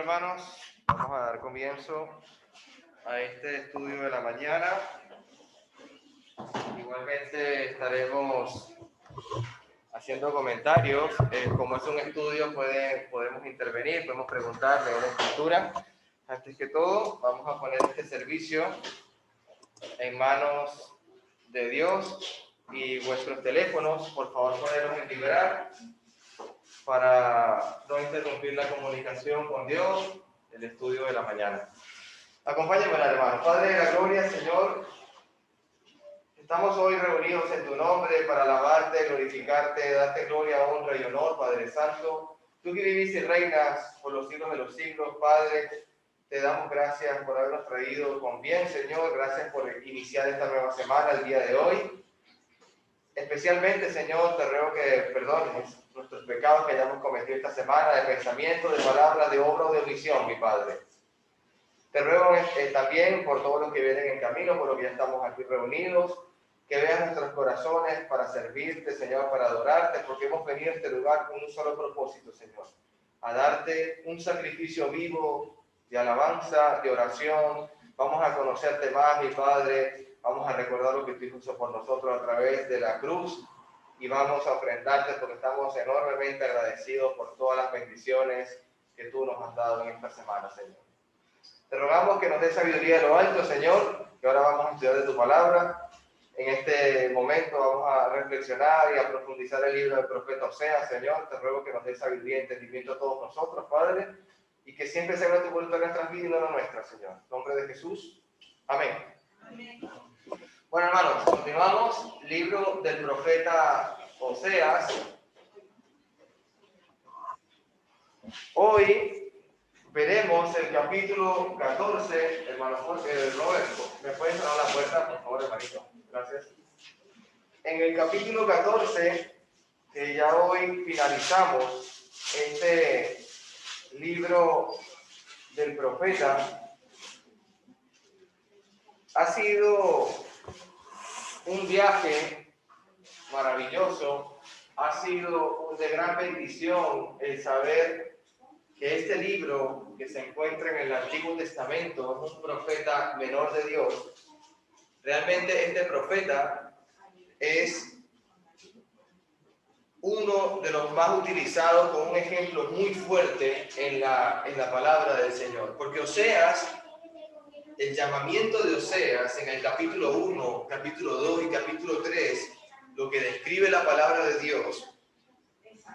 hermanos, vamos a dar comienzo a este estudio de la mañana. Igualmente estaremos haciendo comentarios. Como es un estudio, podemos intervenir, podemos preguntar, leer la escritura. Antes que todo, vamos a poner este servicio en manos de Dios y vuestros teléfonos, por favor, ponerlos en vibrar para no interrumpir la comunicación con Dios, el estudio de la mañana. Acompáñenme, hermano. Padre de la gloria, Señor, estamos hoy reunidos en tu nombre para alabarte, glorificarte, darte gloria, honra y honor, Padre Santo. Tú que vivís y reinas por los siglos de los siglos, Padre, te damos gracias por habernos traído con bien, Señor. Gracias por iniciar esta nueva semana, el día de hoy. Especialmente, Señor, te ruego que perdones nuestros pecados que hayamos cometido esta semana, de pensamiento, de palabra, de obra o de omisión, mi Padre. Te ruego también por todos los que vienen en camino, por los que ya estamos aquí reunidos, que veas nuestros corazones para servirte, Señor, para adorarte, porque hemos venido a este lugar con un solo propósito, Señor, a darte un sacrificio vivo de alabanza, de oración. Vamos a conocerte más, mi Padre, vamos a recordar lo que tú hizo por nosotros a través de la cruz y vamos a ofrendarte porque estamos enormemente agradecidos por todas las bendiciones que tú nos has dado en esta semana, Señor. Te rogamos que nos dé sabiduría de lo alto, Señor, que ahora vamos a estudiar de tu palabra. En este momento vamos a reflexionar y a profundizar el libro del profeta Oseas, Señor. Te ruego que nos dé sabiduría y entendimiento a todos nosotros, Padre, y que siempre sea tu voluntad en nuestras vidas y no la nuestra, Señor. En nombre de Jesús. Amén. Amén. Bueno, hermanos, continuamos. Libro del profeta Oseas. Hoy veremos el capítulo 14, hermano Roberto. ¿Me pueden cerrar la puerta, por favor, hermanito? Gracias. En el capítulo 14, que ya hoy finalizamos este libro del profeta, ha sido un viaje maravilloso, ha sido de gran bendición el saber que este libro que se encuentra en el Antiguo Testamento es un profeta menor de Dios. Realmente este profeta es uno de los más utilizados con un ejemplo muy fuerte en la palabra del Señor. Porque Oseas, el llamamiento de Oseas en el capítulo 1, capítulo 2 y capítulo 3, lo que describe la palabra de Dios,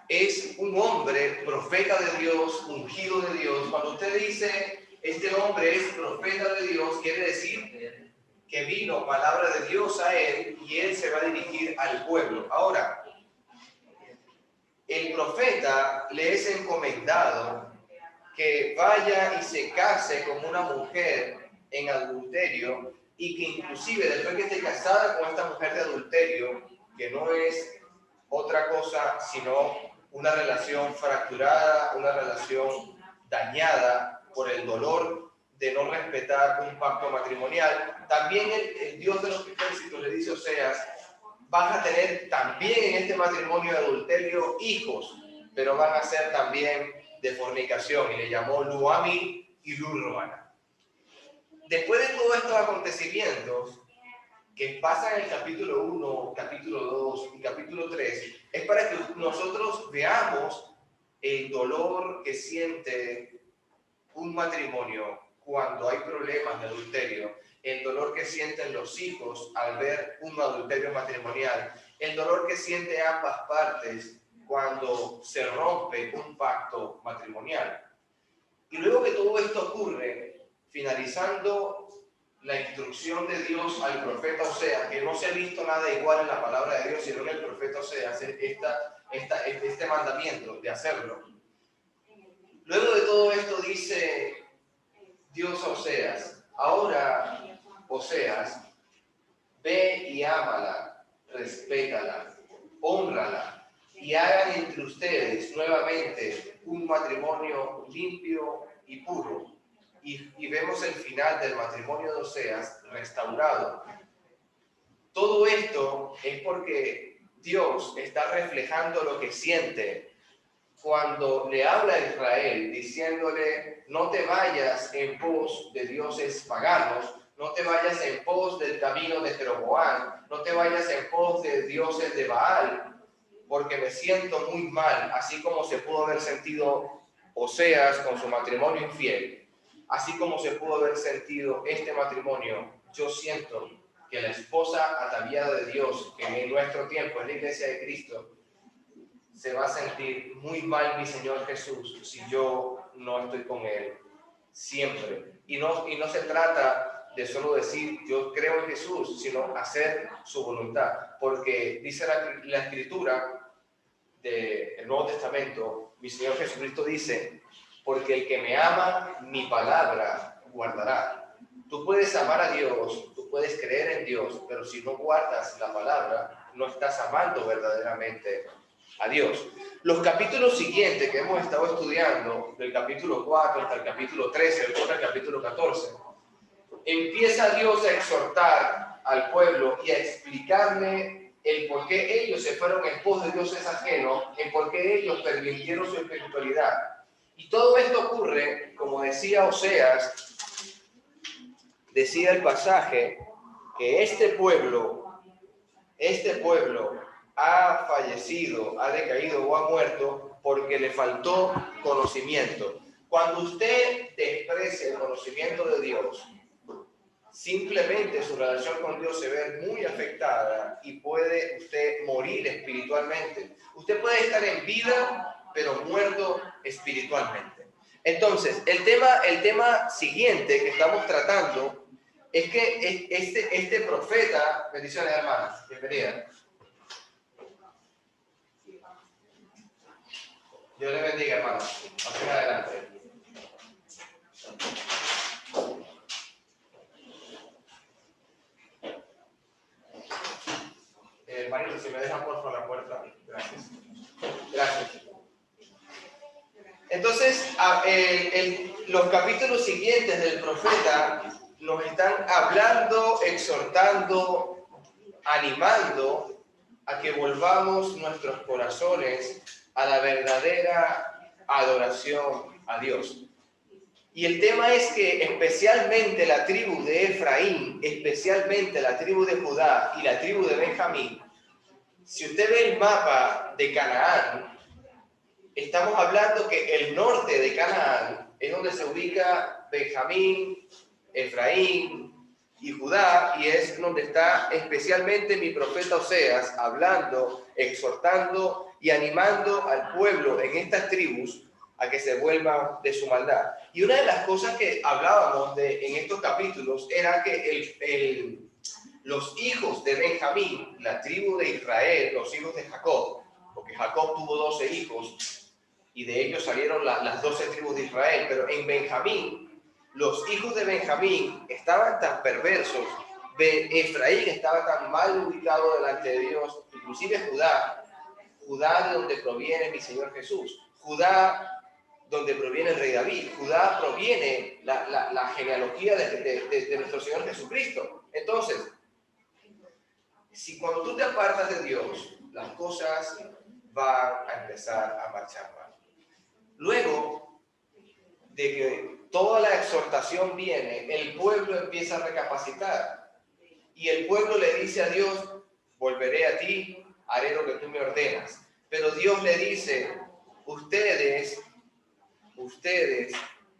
es un hombre, profeta de Dios, ungido de Dios. Cuando usted dice, este hombre es profeta de Dios, quiere decir que vino palabra de Dios a él y él se va a dirigir al pueblo. Ahora, el profeta le es encomendado que vaya y se case con una mujer en adulterio y que inclusive después que esté casada con esta mujer de adulterio, que no es otra cosa sino una relación fracturada, una relación dañada por el dolor de no respetar un pacto matrimonial. También el Dios de los ejércitos le dice a Oseas, vas a tener también en este matrimonio de adulterio hijos, pero van a ser también de fornicación. Y le llamó Luami y Lurruana. Después de todos estos acontecimientos que pasan en el capítulo 1, capítulo 2 y capítulo 3, es para que nosotros veamos el dolor que siente un matrimonio cuando hay problemas de adulterio, el dolor que sienten los hijos al ver un adulterio matrimonial, el dolor que siente ambas partes cuando se rompe un pacto matrimonial. Y luego que todo esto ocurre, finalizando la instrucción de Dios al profeta Oseas, que no se ha visto nada igual en la palabra de Dios, sino en el profeta Oseas, este mandamiento de hacerlo. Luego de todo esto dice Dios a Oseas, ahora Oseas, ve y ámala, respétala, hónrala, y hagan entre ustedes nuevamente un matrimonio limpio y puro. Y vemos el final del matrimonio de Oseas restaurado. Todo esto es porque Dios está reflejando lo que siente cuando le habla a Israel diciéndole, no te vayas en pos de dioses paganos, no te vayas en pos del camino de Jeroboam, no te vayas en pos de dioses de Baal, porque me siento muy mal, así como se pudo haber sentido Oseas con su matrimonio infiel, así como se pudo haber sentido este matrimonio. Yo siento que la esposa ataviada de Dios, que en nuestro tiempo es la iglesia de Cristo, se va a sentir muy mal mi Señor Jesús si yo no estoy con Él siempre. Y no se trata de solo decir yo creo en Jesús, sino hacer su voluntad. Porque dice la Escritura del Nuevo Testamento, mi Señor Jesucristo dice, porque el que me ama, mi palabra guardará. Tú puedes amar a Dios, tú puedes creer en Dios, pero si no guardas la palabra, no estás amando verdaderamente a Dios. Los capítulos siguientes que hemos estado estudiando, del capítulo 4 hasta el capítulo 13, después del capítulo 14, empieza Dios a exhortar al pueblo y a explicarle el por qué ellos se fueron en pos de dioses ajenos, el por qué ellos permitieron su espiritualidad. Y todo esto ocurre, como decía Oseas, decía el pasaje, que este pueblo ha fallecido, ha decaído o ha muerto porque le faltó conocimiento. Cuando usted desprecia el conocimiento de Dios, simplemente su relación con Dios se ve muy afectada y puede usted morir espiritualmente. Usted puede estar en vida, pero muerto espiritualmente. Entonces, el tema siguiente que estamos tratando es que este profeta, bendiciones hermanas, bienvenida. Dios le bendiga, hermanos. Pasen adelante. Marito, si me dejan por favor la puerta. Gracias. Gracias. Entonces, los capítulos siguientes del profeta nos están hablando, exhortando, animando a que volvamos nuestros corazones a la verdadera adoración a Dios. Y el tema es que especialmente la tribu de Efraín, especialmente la tribu de Judá y la tribu de Benjamín, si usted ve el mapa de Canaán, estamos hablando que el norte de Canaán es donde se ubica Benjamín, Efraín y Judá, y es donde está especialmente mi profeta Oseas hablando, exhortando y animando al pueblo en estas tribus a que se vuelvan de su maldad. Y una de las cosas que hablábamos en estos capítulos era que los hijos de Benjamín, la tribu de Israel, los hijos de Jacob, porque Jacob tuvo 12 hijos y de ellos salieron las 12 tribus de Israel, pero en Benjamín, los hijos de Benjamín estaban tan perversos, Efraín estaba tan mal ubicado delante de Dios, inclusive Judá de donde proviene mi Señor Jesús, Judá donde proviene el rey David, Judá proviene la genealogía de nuestro Señor Jesucristo. Entonces, si cuando tú te apartas de Dios, las cosas van a empezar a marchar mal. Luego de que toda la exhortación viene, el pueblo empieza a recapacitar. Y el pueblo le dice a Dios, volveré a ti, haré lo que tú me ordenas. Pero Dios le dice, ustedes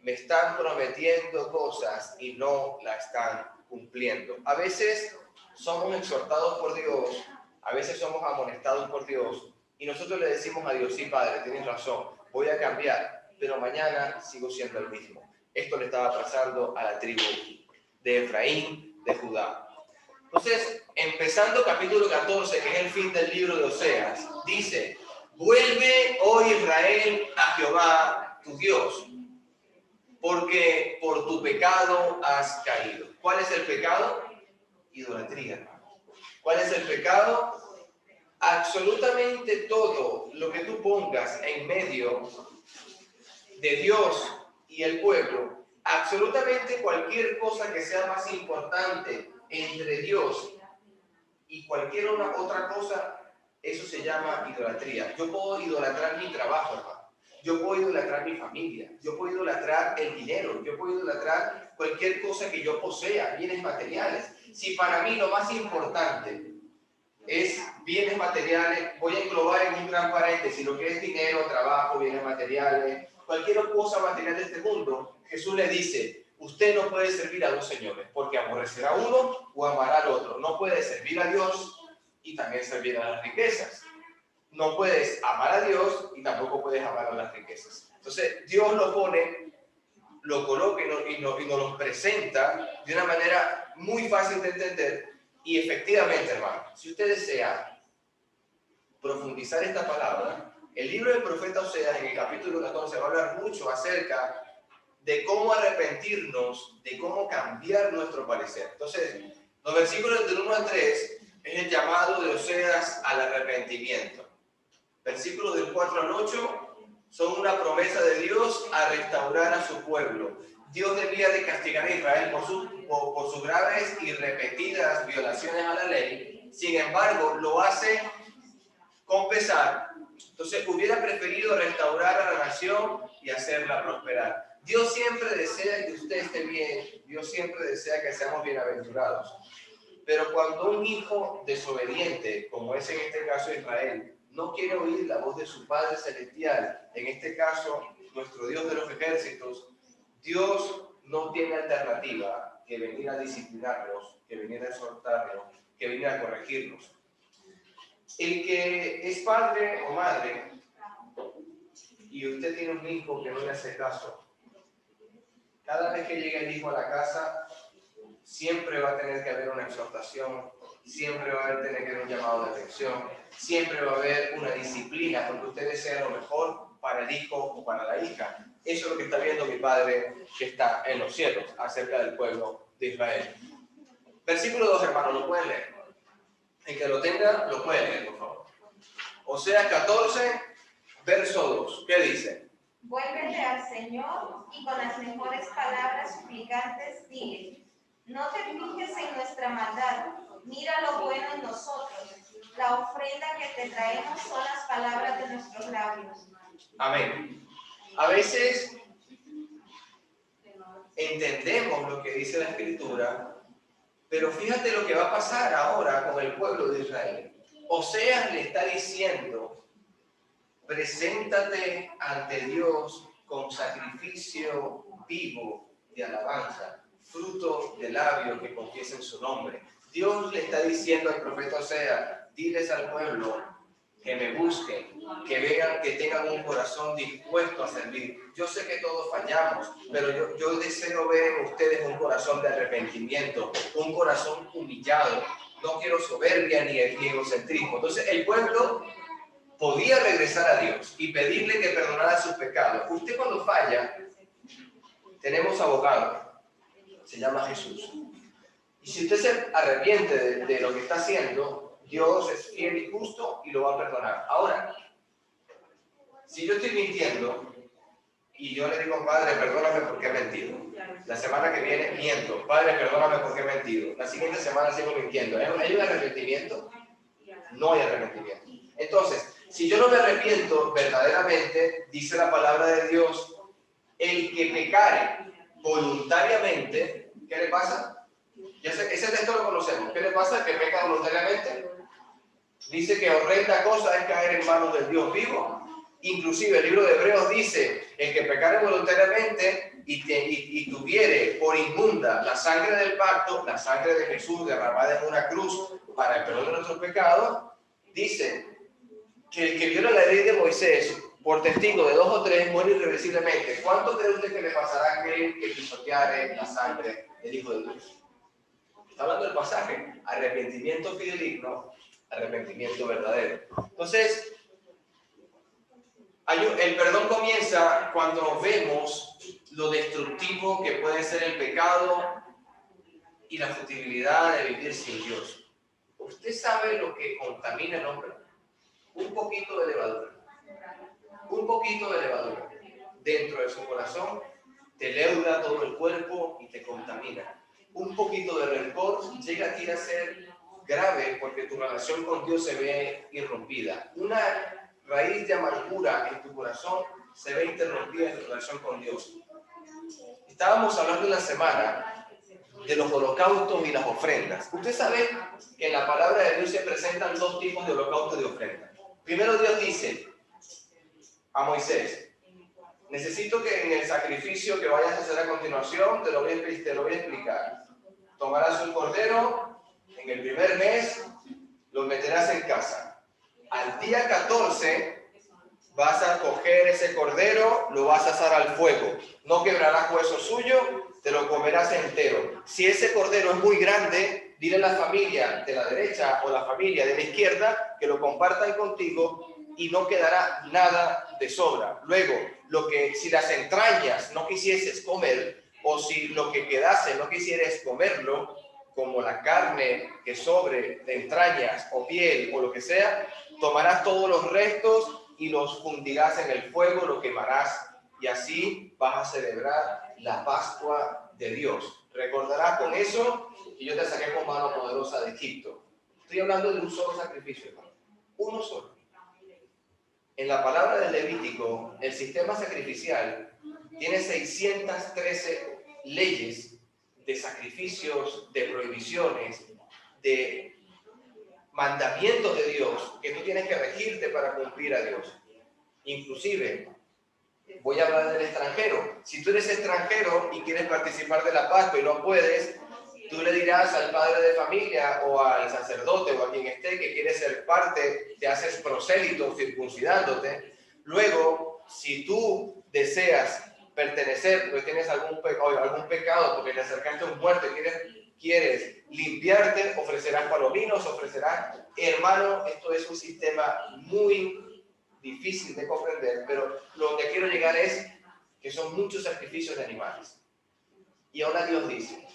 me están prometiendo cosas y no la están cumpliendo. A veces somos exhortados por Dios, a veces somos amonestados por Dios y nosotros le decimos a Dios, sí, Padre, tienes razón, voy a cambiar, pero mañana sigo siendo el mismo. Esto le estaba pasando a la tribu de Efraín, de Judá. Entonces, empezando capítulo 14, que es el fin del libro de Oseas, dice, vuelve, oh Israel, a Jehová, tu Dios, porque por tu pecado has caído. ¿Cuál es el pecado? Idolatría. ¿Cuál es el pecado? Absolutamente todo lo que tú pongas en medio de Dios y el pueblo, absolutamente cualquier cosa que sea más importante entre Dios y cualquier otra cosa, eso se llama idolatría. Yo puedo idolatrar mi trabajo, hermano. Yo puedo idolatrar mi familia, yo puedo idolatrar el dinero, yo puedo idolatrar cualquier cosa que yo posea, bienes materiales. Si para mí lo más importante es bienes materiales, voy a englobar en un gran paréntesis lo que es dinero, trabajo, bienes materiales, cualquier cosa material de este mundo. Jesús le dice, usted no puede servir a dos señores, porque aborrecerá a uno o amará al otro. No puede servir a Dios y también servir a las riquezas. No puedes amar a Dios y tampoco puedes amar a las riquezas. Entonces, Dios lo pone, lo coloca y nos lo presenta de una manera muy fácil de entender. Y efectivamente, hermano, si usted desea profundizar esta palabra, el libro del profeta Oseas, en el capítulo 14, va a hablar mucho acerca de cómo arrepentirnos, de cómo cambiar nuestro parecer. Entonces, los versículos del 1 al 3 es el llamado de Oseas al arrepentimiento. Versículos del 4 al 8 son una promesa de Dios a restaurar a su pueblo. Dios debía de castigar a Israel por sus graves y repetidas violaciones a la ley. Sin embargo, lo hace con pesar. Entonces, hubiera preferido restaurar a la nación y hacerla prosperar. Dios siempre desea que usted esté bien. Dios siempre desea que seamos bienaventurados. Pero cuando un hijo desobediente, como es en este caso Israel, no quiere oír la voz de su Padre Celestial, en este caso nuestro Dios de los ejércitos, Dios no tiene alternativa que venir a disciplinarnos, que venir a exhortarnos, que venir a corregirnos. El que es padre o madre y usted tiene un hijo que no le hace caso, cada vez que llega el hijo a la casa, siempre va a tener que haber una exhortación, siempre va a tener que haber un llamado de atención, siempre va a haber una disciplina, porque usted desea lo mejor para el hijo o para la hija. Eso es lo que está viendo mi Padre que está en los cielos, acerca del pueblo de Israel. Versículo 2, hermanos, ¿lo pueden leer? El que lo tenga, lo puede leer, por favor. Oseas 14, verso 2. ¿Qué dice? Vuélvete al Señor y con las mejores palabras suplicantes dile: no te fijes en nuestra maldad, mira lo bueno en nosotros. La ofrenda que te traemos son las palabras de nuestros labios. Amén. A veces entendemos lo que dice la Escritura, pero fíjate lo que va a pasar ahora con el pueblo de Israel. Oseas le está diciendo: preséntate ante Dios con sacrificio vivo de alabanza, fruto de labios que confiesen su nombre. Dios le está diciendo al profeta Oseas: diles al pueblo que me busquen, que vean, que tengan un corazón dispuesto a servir. Yo sé que todos fallamos, pero yo deseo ver en ustedes un corazón de arrepentimiento, un corazón humillado. No quiero soberbia ni egocentrismo. Entonces el pueblo podía regresar a Dios y pedirle que perdonara sus pecados. Usted cuando falla, tenemos abogado, se llama Jesús. Y si usted se arrepiente de lo que está haciendo, Dios es fiel y justo y lo va a perdonar. Ahora, si yo estoy mintiendo y yo le digo: Padre, perdóname porque he mentido. La semana que viene miento: Padre, perdóname porque he mentido. La siguiente semana sigo mintiendo. ¿Hay un arrepentimiento? No hay arrepentimiento. Entonces, si yo no me arrepiento verdaderamente, dice la palabra de Dios, el que pecare voluntariamente, ¿qué le pasa? Ese texto lo conocemos. ¿Qué le pasa al que peca voluntariamente? Dice que horrenda cosa es caer en manos del Dios vivo. Inclusive el libro de Hebreos dice: el que pecare voluntariamente y tuviere por inmunda la sangre del pacto, la sangre de Jesús derramada en una cruz para el perdón de nuestros pecados, dice que el que viola la ley de Moisés por testigo de 2 o 3 muere irreversiblemente. ¿Cuánto cree usted que le pasará a aquel que pisoteare la sangre del Hijo de Dios? Está hablando del pasaje: arrepentimiento fideligno, arrepentimiento verdadero. Entonces, el perdón comienza cuando vemos lo destructivo que puede ser el pecado y la futilidad de vivir sin Dios. ¿Usted sabe lo que contamina el hombre? Un poquito de levadura. Un poquito de levadura dentro de su corazón te leuda todo el cuerpo y te contamina. Un poquito de rencor llega a ti a ser grave porque tu relación con Dios se ve irrumpida. Una raíz de amargura en tu corazón se ve interrumpida en tu relación con Dios. Estábamos hablando en la semana de los holocaustos y las ofrendas. Usted sabe que en la palabra de Dios se presentan dos tipos de holocaustos y de ofrendas. Primero Dios dice a Moisés: necesito que en el sacrificio que vayas a hacer a continuación te lo voy a explicar. Tomarás un cordero, en el primer mes lo meterás en casa. Al día 14 vas a coger ese cordero, lo vas a asar al fuego. No quebrarás hueso suyo, te lo comerás entero. Si ese cordero es muy grande, dile a la familia de la derecha o la familia de la izquierda que lo compartan contigo y no quedará nada de sobra. Luego, si las entrañas no quisieses comer, o si lo que quedase no quisieres comerlo, como la carne que sobre de entrañas o piel o lo que sea, tomarás todos los restos y los fundirás en el fuego, lo quemarás, y así vas a celebrar la Pascua de Dios. Recordarás con eso que yo te saqué con mano poderosa de Egipto. Estoy hablando de un solo sacrificio, hermano. Uno solo. En la palabra del Levítico, el sistema sacrificial tiene 613 leyes de sacrificios, de prohibiciones, de mandamientos de Dios que tú tienes que regirte para cumplir a Dios. Inclusive, voy a hablar del extranjero. Si tú eres extranjero y quieres participar de la Pascua y no puedes, tú le dirás al padre de familia o al sacerdote o a quien esté que quieres ser parte, te haces prosélito circuncidándote. Luego, si tú deseas pertenecer, porque tienes algún pecado, porque te acercaste a un muerto y quieres limpiarte, ofrecerás palominos, hermano, esto es un sistema muy difícil de comprender, pero lo que quiero llegar es que son muchos sacrificios de animales. Y ahora Dios dice,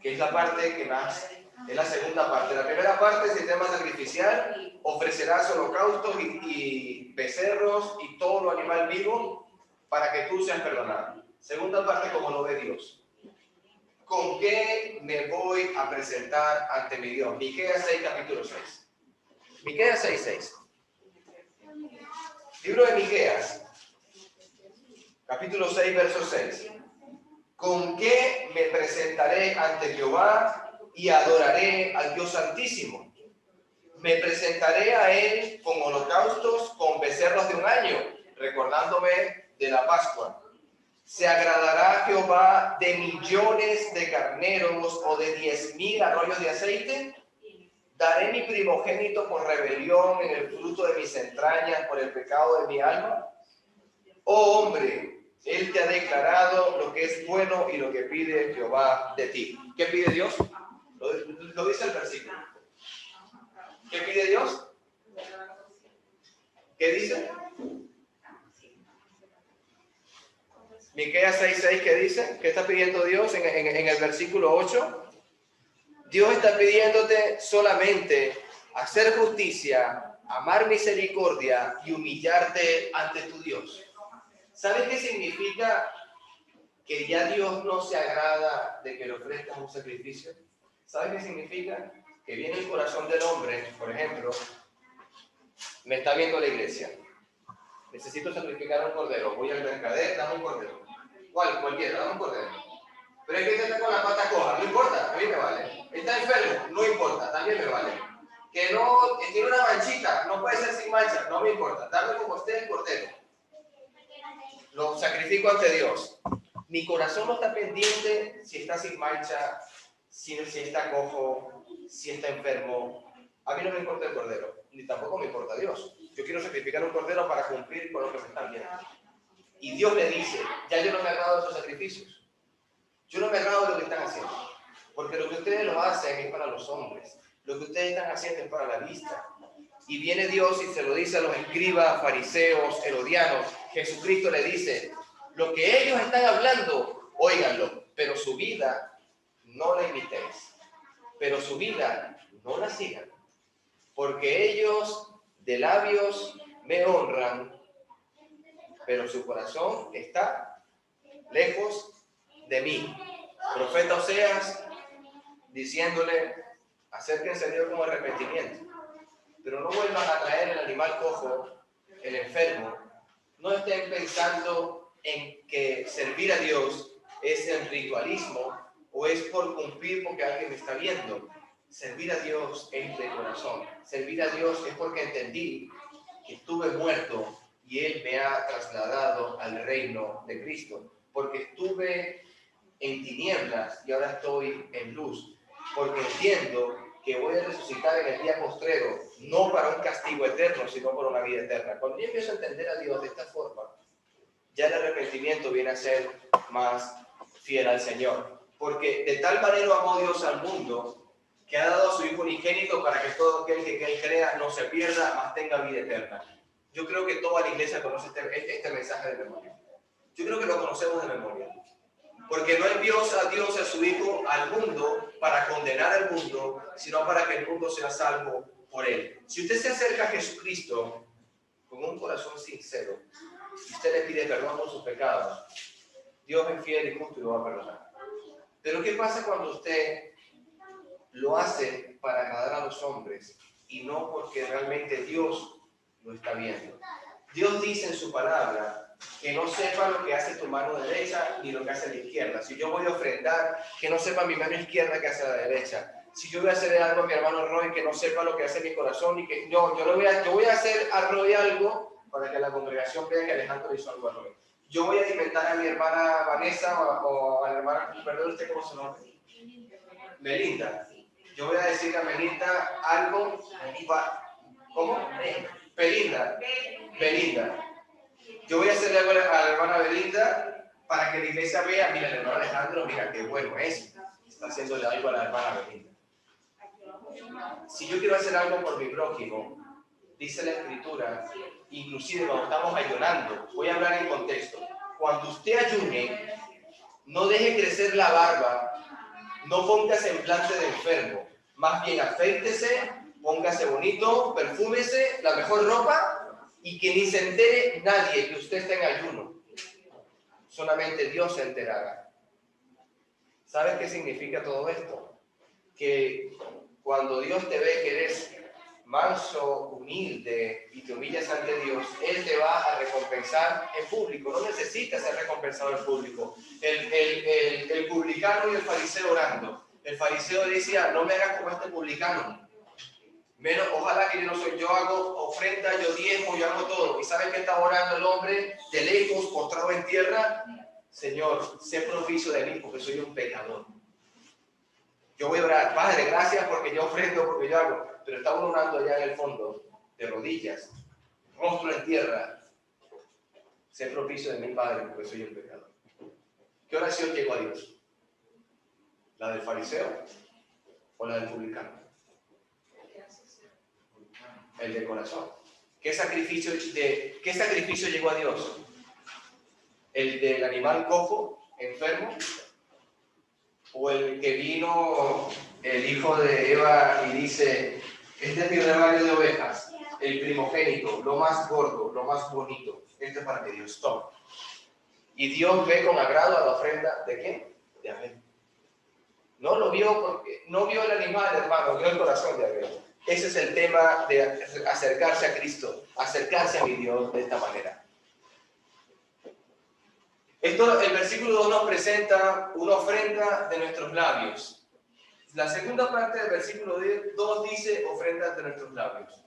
que es la parte que más, es la segunda parte. La primera parte, el sistema sacrificial, ofrecerás holocaustos y becerros y todo lo animal vivo para que tú seas perdonado. Segunda parte, como lo ve Dios. ¿Con qué me voy a presentar ante mi Dios? Miqueas 6, capítulo 6. Miqueas 6, 6. Libro de Miqueas, capítulo 6, verso 6. ¿Con qué me presentaré ante Jehová y adoraré al Dios Santísimo? Me presentaré a Él con holocaustos, con becerros de un año, recordándome de la Pascua. ¿Se agradará Jehová de millones de carneros o de 10,000 arroyos de aceite? ¿Daré mi primogénito por rebelión en el fruto de mis entrañas, por el pecado de mi alma? Oh hombre, Él te ha declarado lo que es bueno y lo que pide Jehová de ti. ¿Qué pide Dios? Lo dice el versículo. ¿Qué pide Dios? ¿Qué dice? Miqueas 6:6, ¿qué dice? ¿Qué está pidiendo Dios en el versículo 8? Dios está pidiéndote solamente hacer justicia, amar misericordia y humillarte ante tu Dios. ¿Sabes qué significa que ya Dios no se agrada de que le ofrezcas un sacrificio? ¿Sabes qué significa? Que viene el corazón del hombre, por ejemplo, me está viendo la iglesia. Necesito sacrificar un cordero. Voy al mercader, dame un cordero. Cualquiera, dame un cordero. Pero es que está con la pata coja, no importa, a mí me vale. Está enfermo, no importa, también me vale. Que tiene una manchita, no puede ser sin mancha, no me importa. Dame como esté el cordero. Lo sacrifico ante Dios. Mi corazón no está pendiente si está sin mancha, si está cojo, si está enfermo. A mí no me importa el cordero, ni tampoco me importa Dios. Yo quiero sacrificar un cordero para cumplir con lo que me están viendo. Y Dios le dice, ya yo no me agrado de esos sacrificios. Yo no me agrado de lo que están haciendo. Porque lo que ustedes lo hacen es para los hombres. Lo que ustedes están haciendo es para la vista. Y viene Dios y se lo dice a los escribas, fariseos, herodianos. Jesucristo le dice, lo que ellos están hablando, óiganlo, pero su vida no la imitéis. Pero su vida no la sigan. Porque ellos de labios me honran, pero su corazón está lejos de mí. Profeta Oseas diciéndole, acérquense a Dios con arrepentimiento, pero no vuelvan a traer el animal cojo el enfermo, no estén pensando en que servir a Dios es el ritualismo o es por cumplir porque alguien me está viendo. Servir a Dios es de corazón. Servir a Dios es porque entendí que estuve muerto y Él me ha trasladado al reino de Cristo. Porque estuve en tinieblas y ahora estoy en luz. Porque entiendo que voy a resucitar en el día postrero, no para un castigo eterno, sino por una vida eterna. Cuando yo empiezo a entender a Dios de esta forma, ya el arrepentimiento viene a ser más fiel al Señor. Porque de tal manera amó Dios al mundo, que ha dado a su Hijo unigénito para que todo aquel que Él crea no se pierda, mas tenga vida eterna. Yo creo que toda la iglesia conoce este mensaje de memoria. Yo creo que lo conocemos de memoria. Porque no envió a Dios a su Hijo al mundo para condenar al mundo, sino para que el mundo sea salvo por Él. Si usted se acerca a Jesucristo con un corazón sincero, y usted le pide perdón por sus pecados, Dios es fiel y justo y lo va a perdonar. Pero ¿qué pasa cuando usted lo hace para agradar a los hombres y no porque realmente Dios lo está viendo? Dios dice en su palabra que no sepa lo que hace tu mano derecha ni lo que hace la izquierda. Si yo voy a ofrendar, que no sepa mi mano izquierda que hace la derecha. Si yo voy a hacer algo a mi hermano Roy, que no sepa lo que hace mi corazón y que yo voy a hacer a Roy algo para que la congregación vea que Alejandro hizo algo a Roy. Yo voy a alimentar a mi hermana Vanessa o a la hermana, perdón, ¿usted cómo se llama? Melinda. Yo voy a decir a Melinda algo. ¿Cómo? Belinda. Yo voy a hacerle algo a la hermana Belinda para que la iglesia vea, mira, el hermano Alejandro, mira qué bueno es. Está haciéndole algo a la hermana Belinda. Si yo quiero hacer algo por mi prójimo, dice la Escritura, inclusive cuando estamos ayunando, voy a hablar en contexto. Cuando usted ayune, no deje crecer la barba, no ponga semblante de enfermo, más bien afeítese, póngase bonito, perfúmese, la mejor ropa y que ni se entere nadie que usted está en ayuno. Solamente Dios se enterará. ¿Sabes qué significa todo esto? Que cuando Dios te ve que eres manso, humilde y te humillas ante Dios, Él te va a recompensar en público. No necesitas ser recompensado en público. El publicano y el fariseo orando. El fariseo decía, no me hagas como este publicano. Menos, ojalá que yo no soy, yo hago ofrenda, yo diezmo, yo hago todo. ¿Y saben qué estaba orando el hombre de lejos, postrado en tierra? Señor, sé propicio de mí porque soy un pecador. Yo voy a orar, Padre, gracias porque yo ofrendo, porque yo hago. Pero estaba orando allá en el fondo, de rodillas, rostro en tierra. Sé propicio de mí, Padre, porque soy un pecador. ¿Qué oración llegó a Dios? ¿La del fariseo o la del publicano? El de corazón. ¿Qué sacrificio llegó a Dios? ¿El del animal cojo, enfermo? ¿O el que vino el hijo de Eva y dice, este es mi rebaño de ovejas, el primogénito, lo más gordo, lo más bonito, este es para que Dios tome? Y Dios ve con agrado a la ofrenda ¿de quién? De Abel. No lo vio porque no vio el animal, hermano, vio el corazón de Abel. Ese es el tema de acercarse a Cristo, acercarse a mi Dios de esta manera. El versículo 2 nos presenta una ofrenda de nuestros labios. La segunda parte del versículo 2 dice ofrenda de nuestros labios.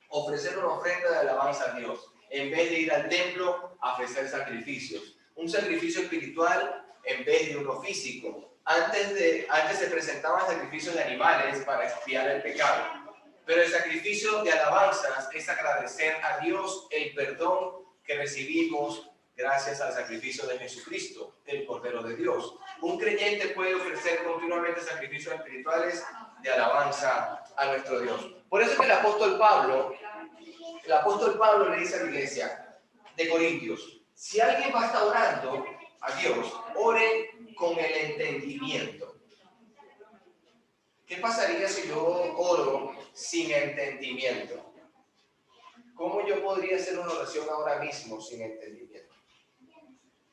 Ofrecer una ofrenda de alabanza a Dios, en vez de ir al templo a ofrecer sacrificios. Un sacrificio espiritual en vez de uno físico. Antes se presentaban sacrificios de animales para expiar el pecado. Pero el sacrificio de alabanzas es agradecer a Dios el perdón que recibimos gracias al sacrificio de Jesucristo, el Cordero de Dios. Un creyente puede ofrecer continuamente sacrificios espirituales de alabanza a nuestro Dios. Por eso es que el apóstol Pablo le dice a la iglesia de Corintios, si alguien va a estar orando a Dios, ore con el entendimiento. ¿Qué pasaría si yo oro sin entendimiento? ¿Cómo yo podría hacer una oración ahora mismo sin entendimiento?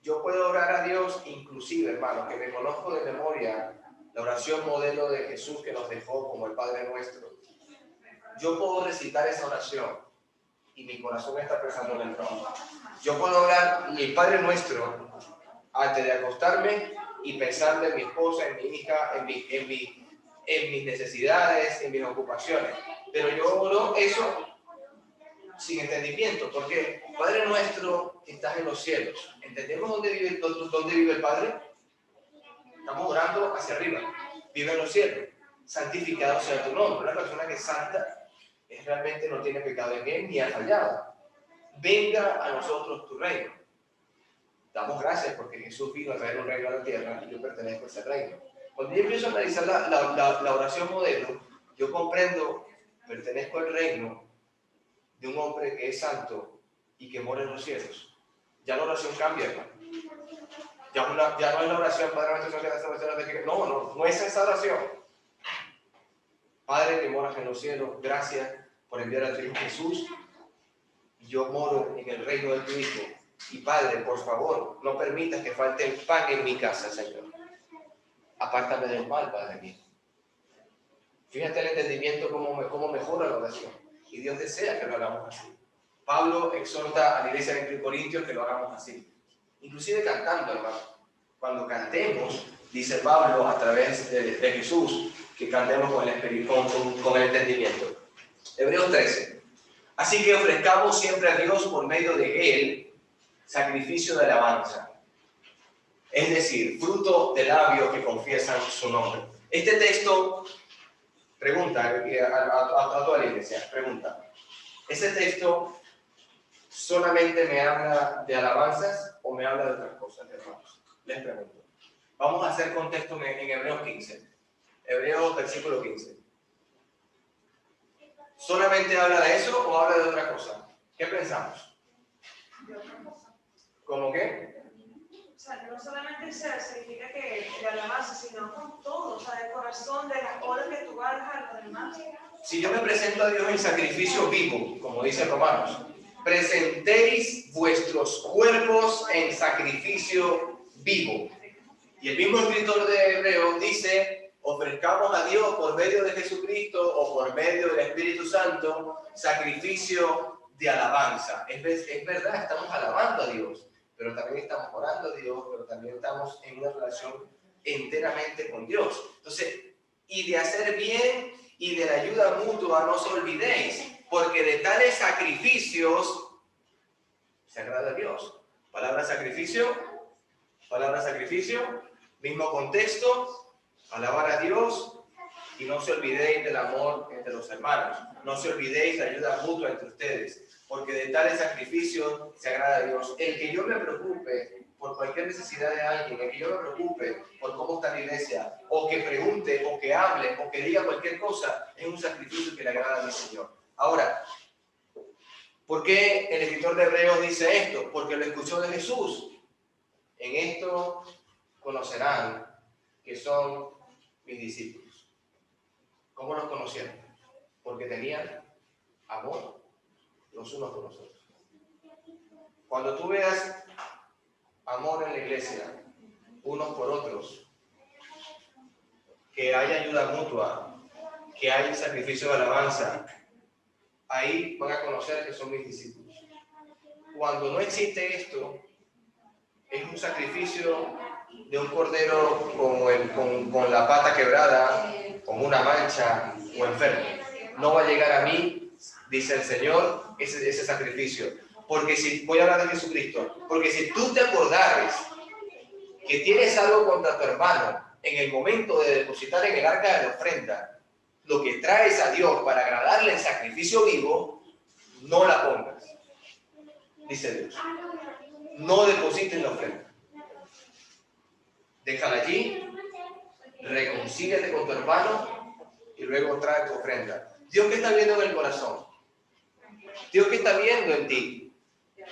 Yo puedo orar a Dios, inclusive, hermano, que me conozco de memoria la oración modelo de Jesús que nos dejó como el Padre Nuestro. Yo puedo recitar esa oración y mi corazón está pensando en el trabajo. Yo puedo hablar el Padre Nuestro antes de acostarme y pensar en mi esposa, en mi hija, en mis necesidades, en mis ocupaciones. Pero yo oro eso sin entendimiento, porque Padre Nuestro que estás en los cielos. ¿Entendemos dónde vive el Padre? Estamos orando hacia arriba. Vive en los cielos. Santificado sea tu nombre. Una persona que es santa realmente no tiene pecado en él ni ha fallado. Venga a nosotros tu reino. Damos gracias porque Jesús vino a traer un reino a la tierra y yo pertenezco a ese reino. Cuando yo empiezo a analizar la oración modelo, yo comprendo, pertenezco al reino de un hombre que es santo y que mora en los cielos. Ya la oración cambia, hermano. Ya no es la oración, Padre Nuestro que estás en los cielos. No es esa oración. Padre que moras en los cielos, gracias por enviar a tu Hijo Jesús. Yo moro en el reino de tu Hijo. Y Padre, por favor, no permitas que falte el pan en mi casa, Señor. Apártame del mal, Padre mío. Fíjate el entendimiento cómo mejora la oración. Y Dios desea que lo hagamos así. Pablo exhorta a la iglesia de Corintios que lo hagamos así. Inclusive cantando, hermano. Cuando cantemos, dice Pablo a través de Jesús, que cantemos con el entendimiento. Hebreos 13. Así que ofrezcamos siempre a Dios por medio de Él sacrificio de alabanza. Es decir, fruto de labios que confiesan su nombre. Este texto, pregunta a toda la iglesia, pregunta. ¿Ese texto solamente me habla de alabanzas o me habla de otras cosas, hermanos? Les pregunto. Vamos a hacer contexto en Hebreos 15. Hebreos versículo 15. ¿Solamente habla de eso o habla de otra cosa? ¿Qué pensamos? De otra cosa. ¿Cómo qué? O sea, no solamente significa que de alabanza, sino con todo, o sea, del corazón, de las horas que tú vas a los demás. Si yo me presento a Dios en sacrificio vivo, como dice Romanos, presentéis vuestros cuerpos en sacrificio vivo. Y el mismo escritor de Hebreos dice, ofrezcamos a Dios por medio de Jesucristo o por medio del Espíritu Santo sacrificio de alabanza. Es verdad, estamos alabando a Dios, pero también estamos orando a Dios, pero también estamos en una relación enteramente con Dios. Entonces, y de hacer bien y de la ayuda mutua no se olvidéis, porque de tales sacrificios se agrada a Dios. Palabra sacrificio, mismo contexto, alabar a Dios y no se olvidéis del amor entre los hermanos. No se olvidéis de la ayuda mutua entre ustedes, porque de tales sacrificios se agrada a Dios. El que yo me preocupe por cualquier necesidad de alguien, el que yo me preocupe por cómo está la iglesia, o que pregunte, o que hable, o que diga cualquier cosa, es un sacrificio que le agrada a mi Señor. Ahora, ¿por qué el escritor de Hebreos dice esto? Porque lo escuchó de Jesús. En esto conocerán que son mis discípulos. ¿Cómo los conocieron? Porque tenían amor los unos con los otros. Cuando tú veas amor en la iglesia, unos por otros, que hay ayuda mutua, que hay sacrificio de alabanza, ahí van a conocer que son mis discípulos. Cuando no existe esto, es un sacrificio de un cordero con la pata quebrada, con una mancha o enfermo. No va a llegar a mí, dice el Señor, ese sacrificio. Porque si, voy a hablar de Jesucristo, porque si tú te acordares que tienes algo contra tu hermano en el momento de depositar en el arca de la ofrenda, lo que traes a Dios para agradarle en sacrificio vivo, no la pongas, dice Dios. No deposites la ofrenda. Déjala allí, reconcíliate con tu hermano y luego trae tu ofrenda. Dios que está viendo en el corazón, Dios que está viendo en ti,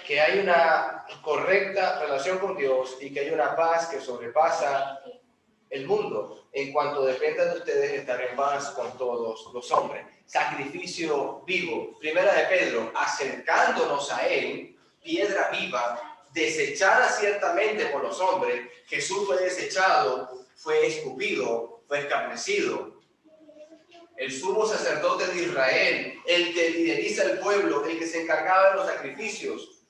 que hay una correcta relación con Dios y que hay una paz que sobrepasa el mundo, en cuanto dependa de ustedes estar en paz con todos los hombres. Sacrificio vivo. Primera de Pedro, acercándonos a Él, piedra viva, desechada ciertamente por los hombres. Jesús fue desechado, fue escupido, fue escarnecido. el sumo sacerdote de Israel, el que lideriza el pueblo, el que se encargaba de los sacrificios,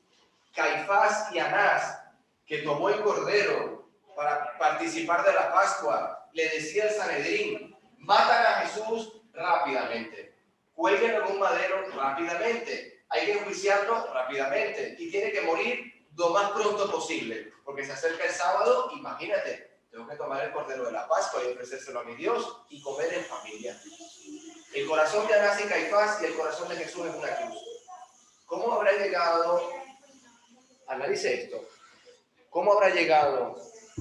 Caifás y Anás, que tomó el cordero para participar de la Pascua, le decía al Sanedrín: matan a Jesús rápidamente, cuélguenlo en un madero rápidamente, hay que enjuiciarlo rápidamente y tiene que morir lo más pronto posible, porque se acerca el sábado. Imagínate, tengo que tomar el cordero de la Pascua y ofrecérselo a mi Dios y comer en familia. El corazón de Anás y Caifás y el corazón de Jesús es una cruz. ¿Cómo habrá llegado, analice esto, cómo habrá llegado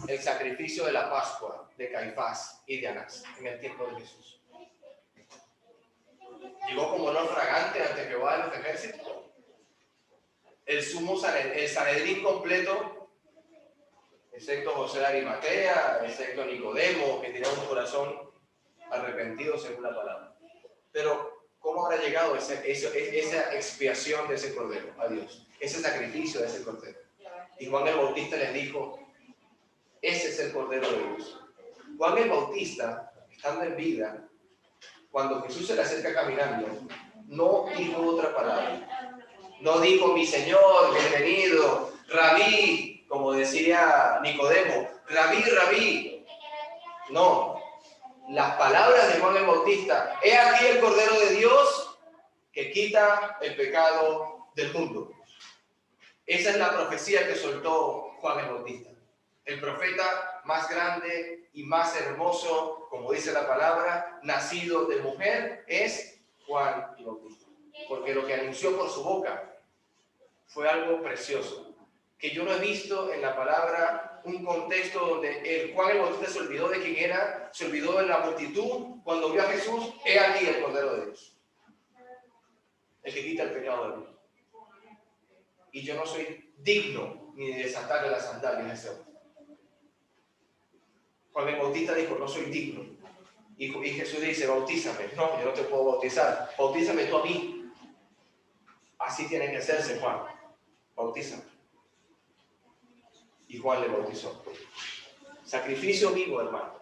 el sacrificio de la Pascua de Caifás y de Anás en el tiempo de Jesús? Llegó como olor fragante ante Jehová de los ejércitos. El Sanedrín completo, excepto José de Arimatea, excepto Nicodemo, que tenía un corazón arrepentido según la palabra. Pero, ¿cómo habrá llegado esa expiación de ese cordero a Dios? Ese sacrificio de ese cordero. Y Juan el Bautista les dijo: ese es el cordero de Dios. Juan el Bautista, estando en vida, cuando Jesús se le acerca caminando, no dijo otra palabra. No dijo: mi Señor, bienvenido, Rabí, como decía Nicodemo, Rabí, Rabí. No, las palabras de Juan el Bautista: he aquí el Cordero de Dios que quita el pecado del mundo. Esa es la profecía que soltó Juan el Bautista. El profeta más grande y más hermoso, como dice la palabra, nacido de mujer, es Juan el Bautista. Porque lo que anunció por su boca fue algo precioso, que yo no he visto en la palabra un contexto donde Juan el Bautista se olvidó de quién era, se olvidó de la multitud. Cuando vio a Jesús: he aquí el Cordero de Dios, el que quita el pecado del mundo. Y yo no soy digno ni de desatarle las sandalias a ese hombre. Juan el Bautista dijo: no soy digno. Y Jesús dice: bautízame. No, yo no te puedo bautizar. Bautízame tú a mí. Así tiene que hacerse, Juan. Bautízame. Y Juan le bautizó. Sacrificio vivo, hermano.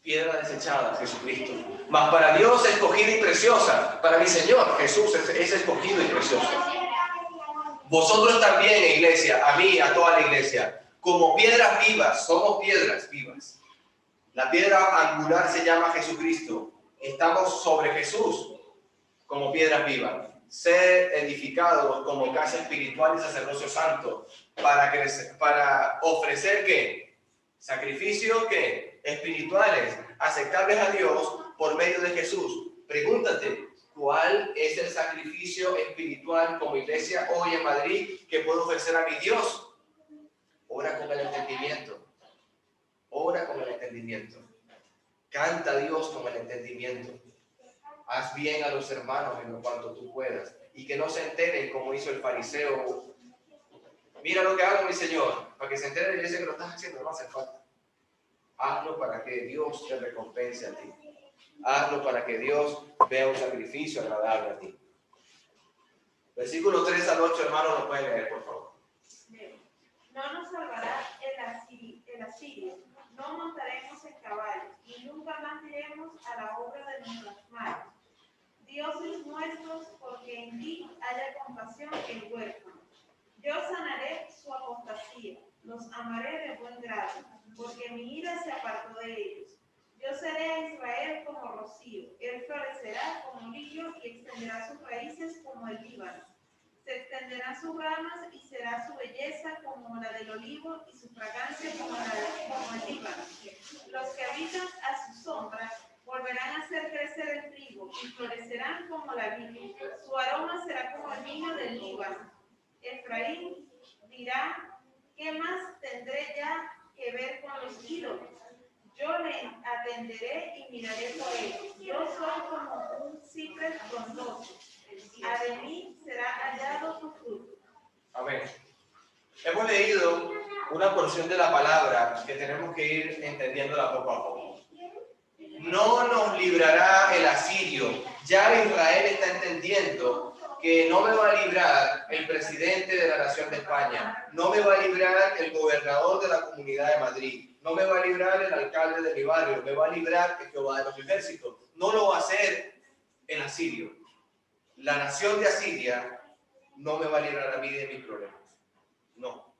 Piedra desechada, Jesucristo. Mas para Dios escogida y preciosa. Para mi Señor Jesús es escogido y precioso. Vosotros también, iglesia, a mí, a toda la iglesia, como piedras vivas, somos piedras vivas. La piedra angular se llama Jesucristo. Estamos sobre Jesús como piedras vivas. Ser edificados como casa espiritual y sacerdocio santo para ofrecer ¿qué? Sacrificios ¿qué? Espirituales, aceptables a Dios por medio de Jesús. Pregúntate: ¿cuál es el sacrificio espiritual como iglesia hoy en Madrid que puedo ofrecer a mi Dios? Ora con el entendimiento. Ora con el entendimiento. Canta a Dios con el entendimiento. Haz bien a los hermanos en lo cuanto tú puedas. Y que no se enteren como hizo el fariseo. Mira lo que hago, mi Señor. Para que se entere la iglesia que lo estás haciendo, no hace falta. Hazlo para que Dios te recompense a ti. Hazlo para que Dios vea un sacrificio agradable a ti. Versículo 3 al 8, hermanos, lo pueden leer, por favor. No nos salvará el asirio, no montaremos en caballos, y nunca más iremos a la obra de nuestras manos. Dioses nuestros, porque en ti haya compasión el huérfano. Yo sanaré su apostasía, los amaré de buen grado, porque mi ira se apartó de ellos. Yo seré a Israel como rocío, él florecerá como lirio y extenderá sus raíces como el Líbano. Se extenderán sus ramas y será su belleza como la del olivo y su fragancia como el Líbano. Los que habitan a su sombra volverán a hacer crecer el trigo y florecerán como la vid. Su aroma será como el vino del Líbano. Efraín dirá: ¿qué más tendré ya que ver con los ídolos? Yo le atenderé y miraré por él. Yo soy como un ciprés frondoso. De mí será hallado tu fruto. Amén. Hemos leído una porción de la palabra que tenemos que ir entendiéndola poco a poco. No nos librará el asirio. Ya Israel está entendiendo que no me va a librar el presidente de la nación de España, no me va a librar el gobernador de la Comunidad de Madrid, no me va a librar el alcalde de mi barrio, me va a librar el Jehová de los ejércitos. no lo va a hacer el asirio. La nación de Asiria no me va a librar a mí de mis problemas. No.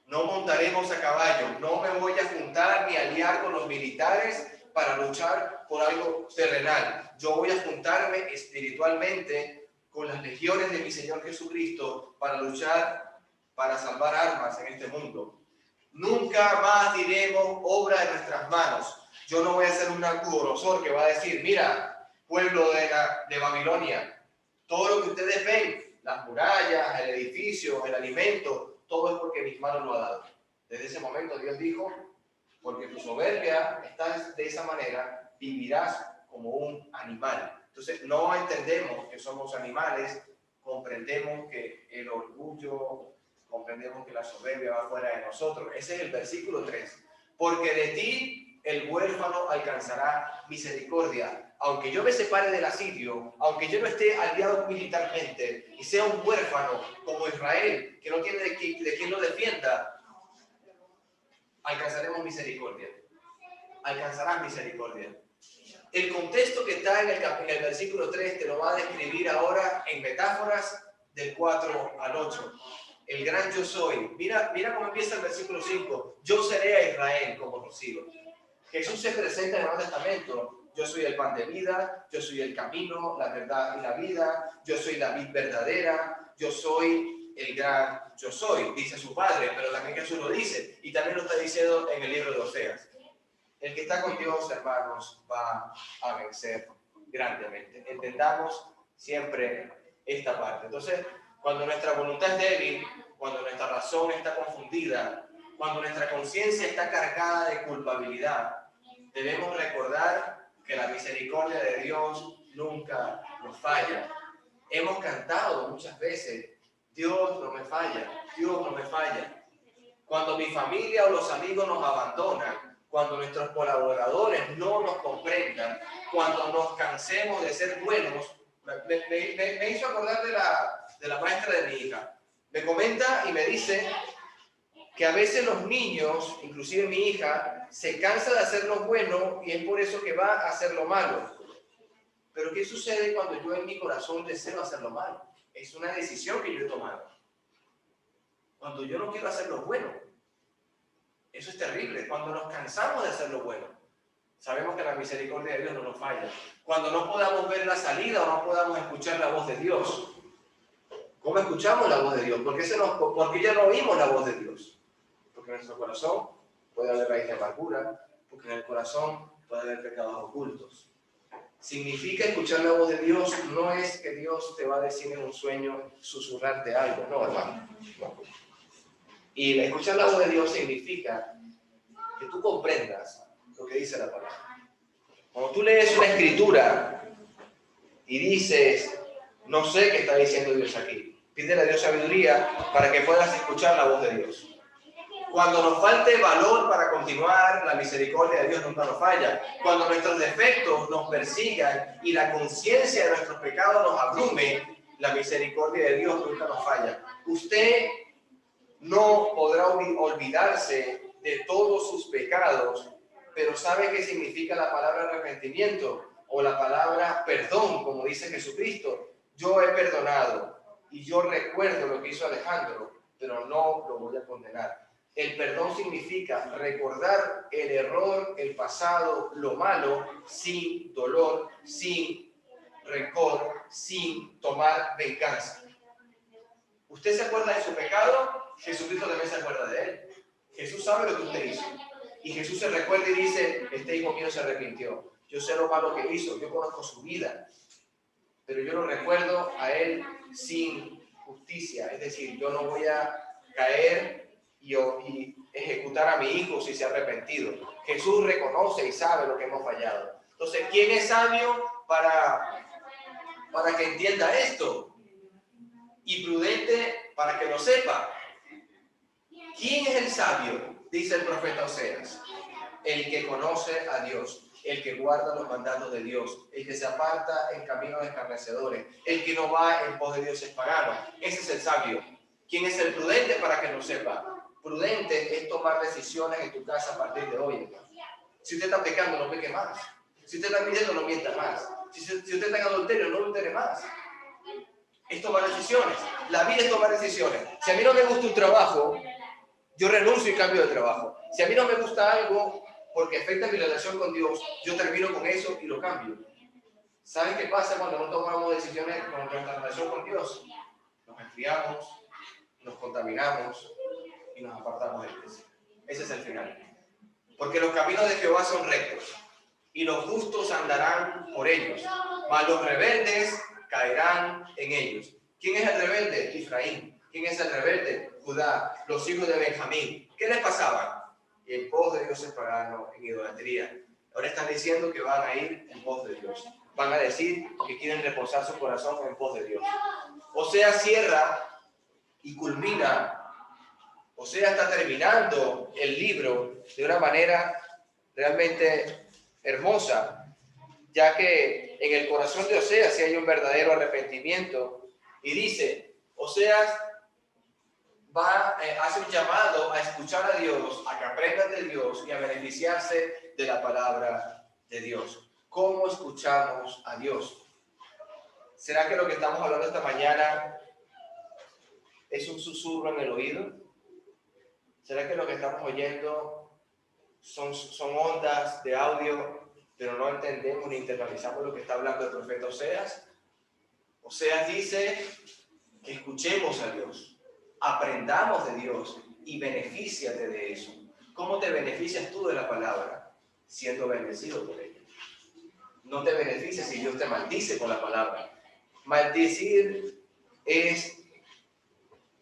No montaremos a caballo. No me voy a juntar ni a aliar con los militares para luchar por algo terrenal. Yo voy a juntarme espiritualmente con las legiones de mi Señor Jesucristo para luchar, para salvar almas en este mundo. Nunca más diremos obra de nuestras manos. Yo no voy a ser un Nabucodonosor que va a decir, mira, pueblo de Babilonia, todo lo que ustedes ven, las murallas, el edificio, el alimento, todo es porque mis manos lo ha dado. Desde ese momento Dios dijo, porque tu soberbia está de esa manera, vivirás como un animal. Entonces no entendemos que somos animales, comprendemos que el orgullo, comprendemos que la soberbia va fuera de nosotros. Ese es el versículo 3. Porque de ti el huérfano alcanzará misericordia. Aunque yo me separe del asirio, aunque yo no esté aliado militarmente y sea un huérfano como Israel, que no tiene de quien lo defienda, alcanzaremos misericordia. Alcanzarás misericordia. El contexto que está en el versículo 3 te lo va a describir ahora en metáforas del 4 al 8. El gran yo soy. Mira cómo empieza el versículo 5. Yo seré a Israel como rocío. Jesús se presenta en el Nuevo Testamento. Yo soy el pan de vida, yo soy el camino, la verdad y la vida, yo soy la vid verdadera, yo soy el gran yo soy, dice su Padre, pero también Jesús lo dice, y también lo está diciendo en el libro de Oseas. El que está con Dios, hermanos, va a vencer grandemente. Entendamos siempre esta parte. Entonces, cuando nuestra voluntad es débil, cuando nuestra razón está confundida, cuando nuestra conciencia está cargada de culpabilidad, debemos recordar que la misericordia de Dios nunca nos falla. Hemos cantado muchas veces, Dios no me falla, Dios no me falla. Cuando mi familia o los amigos nos abandonan, cuando nuestros colaboradores no nos comprendan, cuando nos cansemos de ser buenos, me hizo acordar de la maestra de mi hija. Me comenta y me dice que a veces los niños, inclusive mi hija, se cansa de hacer lo bueno y es por eso que va a hacer lo malo. Pero ¿qué sucede cuando yo en mi corazón deseo hacer lo malo? Es una decisión que yo he tomado. Cuando yo no quiero hacer lo bueno, eso es terrible. Cuando nos cansamos de hacer lo bueno, sabemos que la misericordia de Dios no nos falla. Cuando no podamos ver la salida o no podamos escuchar la voz de Dios. ¿Cómo escuchamos la voz de Dios? ¿Por qué ya no oímos la voz de Dios? Porque en nuestro corazón puede haber raíz de amargura, porque en el corazón puede haber pecados ocultos. Significa escuchar la voz de Dios, no es que Dios te va a decir en un sueño, susurrarte algo, no, hermano. No. Y escuchar la voz de Dios significa que tú comprendas lo que dice la palabra. Cuando tú lees una escritura y dices, no sé qué está diciendo Dios aquí, pídele a Dios sabiduría para que puedas escuchar la voz de Dios. Cuando nos falte valor para continuar, la misericordia de Dios nunca nos falla. Cuando nuestros defectos nos persigan y la conciencia de nuestros pecados nos abrume, la misericordia de Dios nunca nos falla. Usted no podrá olvidarse de todos sus pecados, pero ¿sabe qué significa la palabra arrepentimiento? O la palabra perdón, como dice Jesucristo. Yo he perdonado y yo recuerdo lo que hizo Alejandro, pero no lo voy a condenar. El perdón significa recordar el error, el pasado, lo malo, sin dolor, sin rencor, sin tomar venganza. ¿Usted se acuerda de su pecado? Jesucristo también se acuerda de él. Jesús sabe lo que usted hizo. Y Jesús se recuerda y dice, este hijo mío se arrepintió. Yo sé lo malo que hizo, yo conozco su vida. Pero yo lo recuerdo a él sin justicia. Es decir, yo no voy a caer y ejecutar a mi hijo si se ha arrepentido. Jesús reconoce y sabe lo que hemos fallado. Entonces, ¿quién es sabio para que entienda esto? Y prudente para que lo sepa. ¿Quién es el sabio? Dice el profeta Oseas. El que conoce a Dios, el que guarda los mandatos de Dios, el que se aparta en caminos escarnecedores, el que no va en pos de dioses paganos. Ese es el sabio. ¿Quién es el prudente para que lo sepa? Prudente es tomar decisiones en tu casa a partir de hoy. Si usted está pecando, no peque más. Si usted está mintiendo, no mienta más. Si usted está en adulterio, no adultere más. Es tomar decisiones. La vida es tomar decisiones. Si a mí no me gusta un trabajo, yo renuncio y cambio de trabajo. Si a mí no me gusta algo porque afecta mi relación con Dios, yo termino con eso y lo cambio. ¿Saben qué pasa cuando no tomamos decisiones con nuestra relación con Dios? Nos enfriamos, nos contaminamos y nos apartamos de Dios. Ese es el final. Porque los caminos de Jehová son rectos y los justos andarán por ellos, mas los rebeldes caerán en ellos. ¿Quién es el rebelde? Efraín. ¿Quién es el rebelde? Judá, los hijos de Benjamín. ¿Qué les pasaba? En pos de dioses paganos, en idolatría. Ahora están diciendo que van a ir en pos de Dios. Van a decir que quieren reposar su corazón en pos de Dios. Oseas cierra y culmina. Oseas está terminando el libro de una manera realmente hermosa, ya que en el corazón de Oseas sí hay un arrepentimiento. Y dice, Oseas hace un llamado a escuchar a Dios, a que aprendan de Dios y a beneficiarse de la palabra de Dios. ¿Cómo escuchamos a Dios? ¿Será que lo que estamos hablando esta mañana es un susurro en el oído? ¿Será que lo que estamos oyendo son ondas de audio, pero no entendemos ni internalizamos lo que está hablando el profeta Oseas? Oseas dice que escuchemos a Dios, aprendamos de Dios y benefíciate de eso. ¿Cómo te beneficias tú de la palabra? Siendo bendecido por ella. No te beneficias si Dios te maldice con la palabra. Maldecir es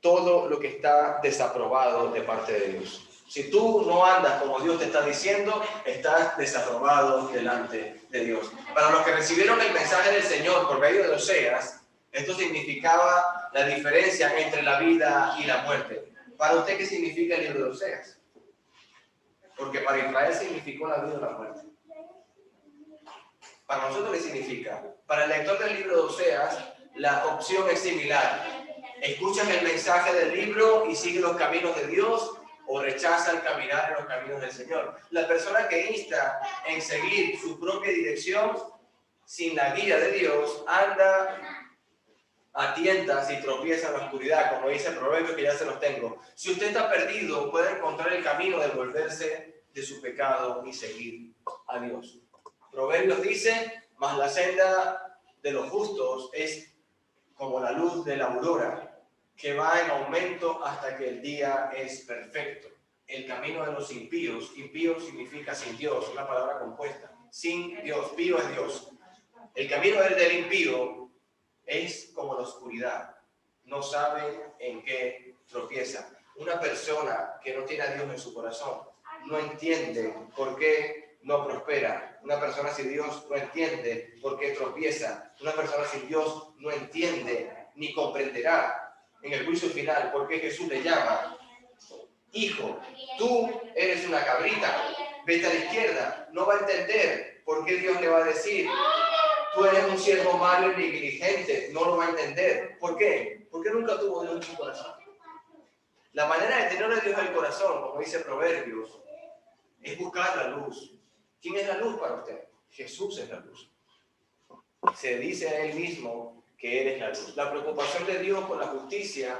todo lo que está desaprobado de parte de Dios. Si tú no andas como Dios te está diciendo, estás desaprobado delante de Dios. Para los que recibieron el mensaje del Señor por medio de Oseas, esto significaba la diferencia entre la vida y la muerte. ¿Para usted qué significa el libro de Oseas? Porque para Israel significó la vida y la muerte. Para nosotros, ¿qué significa? Para el lector del libro de Oseas, la opción es similar. Escuchas el mensaje del libro y sigue los caminos de Dios, o rechaza el caminar en los caminos del Señor. La persona que insta en seguir su propia dirección sin la guía de Dios anda a tientas y tropieza en la oscuridad, como dice el proverbio que ya se los tengo. Si usted está perdido, puede encontrar el camino de volverse de su pecado y seguir a Dios. Proverbios dice, mas la senda de los justos es como la luz de la aurora, que va en aumento hasta que el día es perfecto. El camino de los impíos, impío significa sin Dios, una palabra compuesta. Sin Dios, pío es Dios. El camino del impío es como la oscuridad, no sabe en qué tropieza. Una persona que no tiene a Dios en su corazón no entiende por qué no prospera. Una persona sin Dios no entiende por qué tropieza. Una persona sin Dios no entiende ni comprenderá en el juicio final por qué Jesús le llama: hijo, tú eres una cabrita, vete a la izquierda. No va a entender por qué Dios le va a decir: tú eres un siervo malo y negligente. No lo va a entender. ¿Por qué? Porque nunca tuvo Dios en su corazón. La manera de tener a Dios en el corazón, como dice Proverbios, es buscar la luz. ¿Quién es la luz para usted? Jesús es la luz. Se dice a él mismo que él es la luz. La preocupación de Dios por la justicia,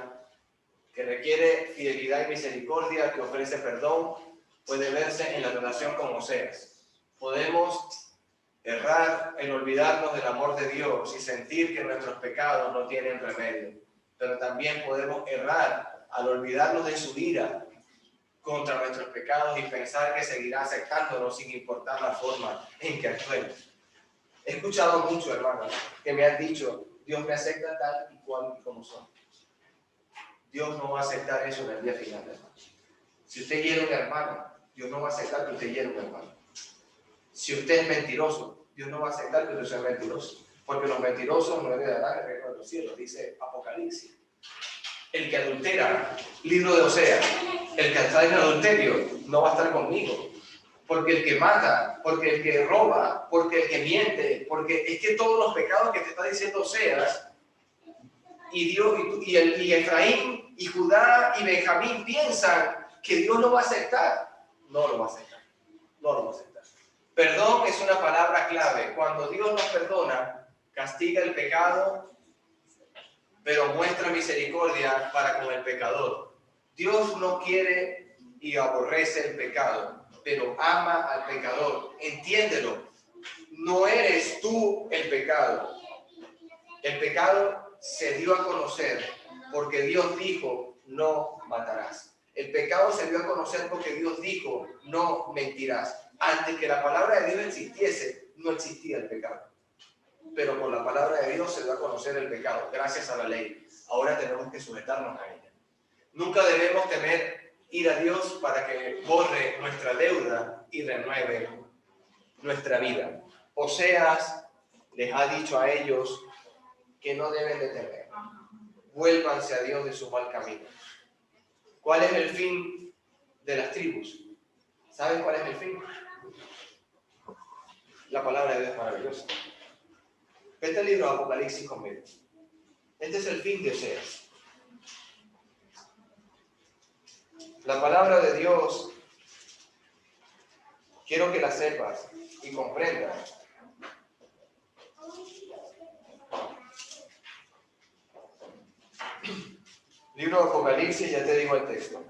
que requiere fidelidad y misericordia, que ofrece perdón, puede verse en la relación con Oseas. Podemos errar en olvidarnos del amor de Dios y sentir que nuestros pecados no tienen remedio. Pero también podemos errar al olvidarnos de su ira contra nuestros pecados y pensar que seguirá aceptándonos sin importar la forma en que actuemos. He escuchado mucho, hermanos, que me han dicho: Dios me acepta tal y cual y como soy. Dios no va a aceptar eso en el día final, hermano. Si usted hiere a un hermano, Dios no va a aceptar que usted hiere a un hermano. Si usted es mentiroso, Dios no va a aceptar que usted sea mentiroso, porque los mentirosos no heredarán el reino de los cielos, dice Apocalipsis. El que adultera, libro de Oseas, el que está en adulterio no va a estar conmigo. Porque el que mata, porque el que roba, porque el que miente, porque es que todos los pecados que te está diciendo Oseas, y Dios, y Efraín, y Judá, y Benjamín piensan que Dios lo va a aceptar. No lo va a aceptar. No lo va a aceptar. Perdón es una palabra clave. Cuando Dios nos perdona, castiga el pecado, pero muestra misericordia para con el pecador. Dios no quiere y aborrece el pecado, pero ama al pecador. Entiéndelo. No eres tú el pecado. El pecado se dio a conocer porque Dios dijo, no matarás. El pecado se dio a conocer porque Dios dijo, no mentirás. Antes que la palabra de Dios existiese, no existía el pecado. Pero por la palabra de Dios se dio a conocer el pecado, gracias a la ley. Ahora tenemos que sujetarnos a ella. Nunca debemos temer ir a Dios para que borre nuestra deuda y renueve nuestra vida. Oseas les ha dicho a ellos que no deben de temer. Vuélvanse a Dios de su mal camino. ¿Cuál es el fin de las tribus? ¿Saben cuál es el fin? La palabra de Dios es maravillosa. Este libro de Apocalipsis conmigo. Este es el fin de Oseas. La palabra de Dios, quiero que la sepas y comprendas. Libro de Apocalipsis, ya te digo el texto.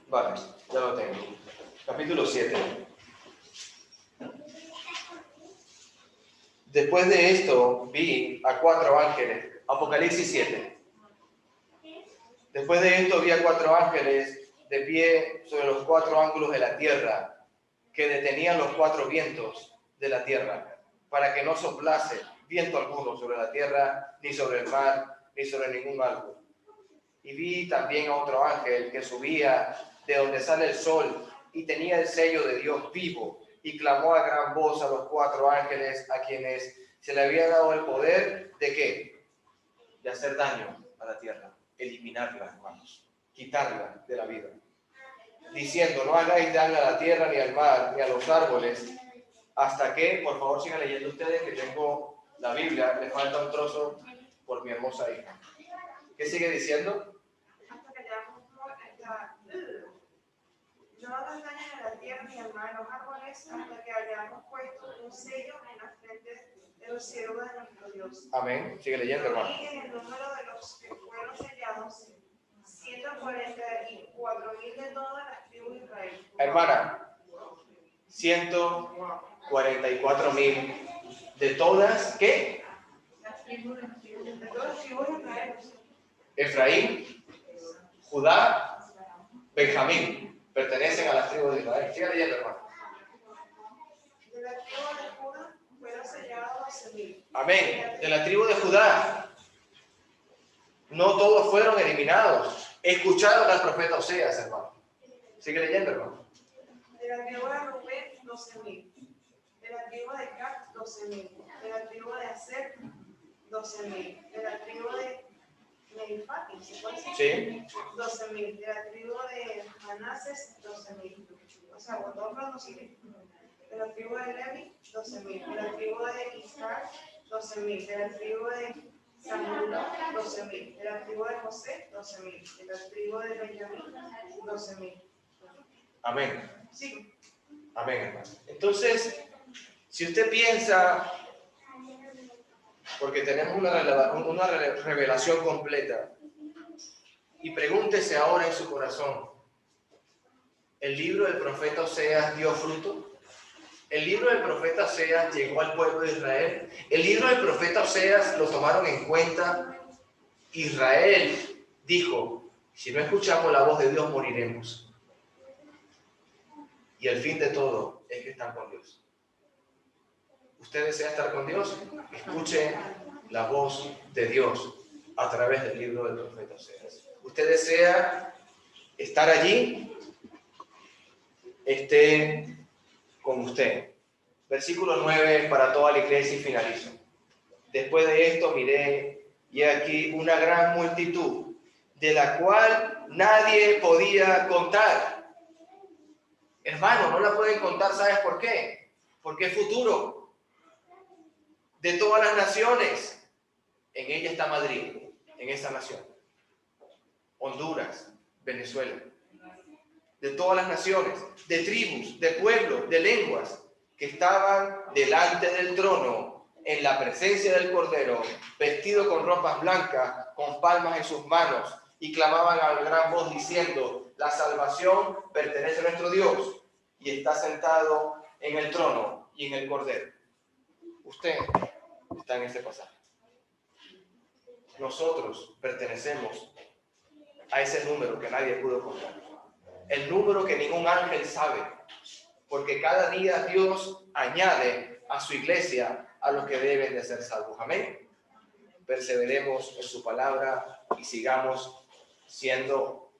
Vale, ya lo tengo. Capítulo 7. Después de esto vi a 4 ángeles. Apocalipsis 7. Después de esto vi a 4 ángeles de pie sobre los 4 ángulos de la tierra, que detenían los 4 vientos de la tierra, para que no soplase viento alguno sobre la tierra, ni sobre el mar, ni sobre ningún árbol. Y vi también a otro ángel que subía de donde sale el sol y tenía el sello de Dios vivo, y clamó a gran voz a los 4 ángeles a quienes se le había dado el poder de ¿qué? De hacer daño a la tierra, eliminarla, hermanos, quitarla de la vida, diciendo, no hagáis daño a la tierra, ni al mar, ni a los árboles, hasta que, por favor sigan leyendo ustedes, que tengo la Biblia, le falta un trozo por mi hermosa hija. ¿Qué sigue diciendo? No hagas daño a la tierra ni al mar, a los árboles, hasta que hayamos puesto un sello en la frente de los siervos de nuestro Dios. Amén. Sigue leyendo, hermano. Y en el número de los que fueron sellados, 144,000 de todas las tribus de Israel. Hermana, 144,000 de todas, ¿qué? De todas las tribus de Israel. Efraín, Judá, Benjamín. Pertenecen a las tribus de Israel. Sigue leyendo, hermano. De la tribu de Judá fueron sellados 12,000. Amén. De la tribu de Judá. No todos fueron eliminados. Escucharon al profeta Oseas, hermano. Sigue leyendo, hermano. De la tribu de Rubén, 12,000. De la tribu de Gad, 12,000. De la tribu de Aser, 12,000. De la tribu de Neifati, ¿se puede decir? Sí. 12,000. De la tribu de Manases, 12,000. O sea, votó los 12,000. De la tribu de Levi, 12,000. De la tribu de Iscar, 12,000. De la tribu de Zabulón, 12,000. De la tribu de José, 12,000. De la tribu de Benjamín, 12,000. Amén. Sí. Amén, hermano. Entonces, si usted piensa, porque tenemos una revelación completa, y pregúntese ahora en su corazón, ¿el libro del profeta Oseas dio fruto? ¿El libro del profeta Oseas llegó al pueblo de Israel? ¿El libro del profeta Oseas lo tomaron en cuenta? Israel dijo, si no escuchamos la voz de Dios, moriremos. Y el fin de todo es que están con Dios. ¿Usted desea estar con Dios? Escuche la voz de Dios a través del libro del profeta Oseas. ¿Usted desea estar allí? Esté con usted. Versículo 9 para toda la iglesia y finalizo. Después de esto miré y aquí una gran multitud, de la cual nadie podía contar. Hermano, no la pueden contar, ¿sabes por qué? Porque es futuro. De todas las naciones, en ella está Madrid, en esa nación. Honduras, Venezuela. De todas las naciones, de tribus, de pueblos, de lenguas, que estaban delante del trono, en la presencia del Cordero, vestido con ropas blancas, con palmas en sus manos, y clamaban a gran voz diciendo: la salvación pertenece a nuestro Dios, y está sentado en el trono y en el Cordero. Usted está en este pasaje. Nosotros pertenecemos a ese número que nadie pudo contar. El número que ningún ángel sabe. Porque cada día Dios añade a su iglesia a los que deben de ser salvos. Amén. Perseveremos en su palabra y sigamos siendo